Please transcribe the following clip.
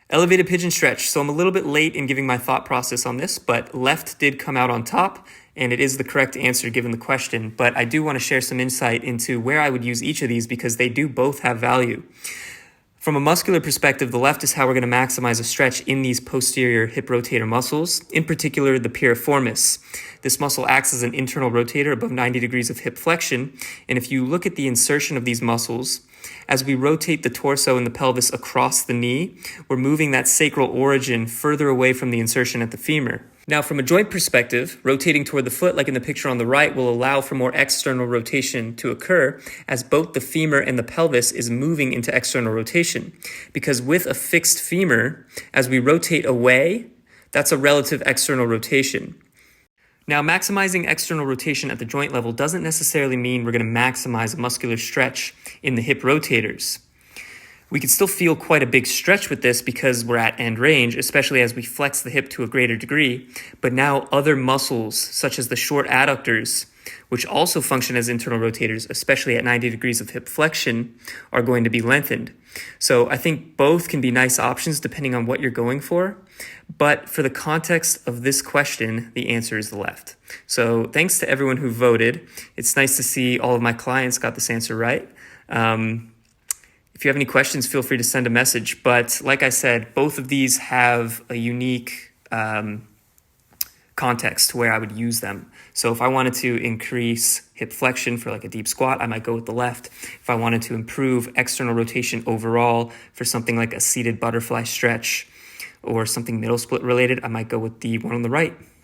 Elevated pigeon stretch. So I'm a little bit late in giving my thought process on this, but left did come out on top, and it is the correct answer given the question. But I do want to share some insight into where I would use each of these because they do both have value. From a muscular perspective, the left is how we're going to maximize a stretch in these posterior hip rotator muscles, in particular the piriformis. This muscle acts as an internal rotator above 90 degrees of hip flexion, and if you look at the insertion of these muscles, as we rotate the torso and the pelvis across the knee, we're moving that sacral origin further away from the insertion at the femur. Now, from a joint perspective, rotating toward the foot, like in the picture on the right, will allow for more external rotation to occur as both the femur and the pelvis is moving into external rotation. Because with a fixed femur, as we rotate away, that's a relative external rotation. Now, maximizing external rotation at the joint level doesn't necessarily mean we're going to maximize a muscular stretch in the hip rotators. We can still feel quite a big stretch with this because we're at end range, especially as we flex the hip to a greater degree. But now other muscles, such as the short adductors, which also function as internal rotators, especially at 90 degrees of hip flexion, are going to be lengthened. So I think both can be nice options depending on what you're going for. But for the context of this question, the answer is the left. So thanks to everyone who voted. It's nice to see all of my clients got this answer right. If you have any questions, feel free to send a message. But like I said, both of these have a unique context where I would use them. So if I wanted to increase hip flexion for like a deep squat, I might go with the left. If I wanted to improve external rotation overall for something like a seated butterfly stretch or something middle split related, I might go with the one on the right.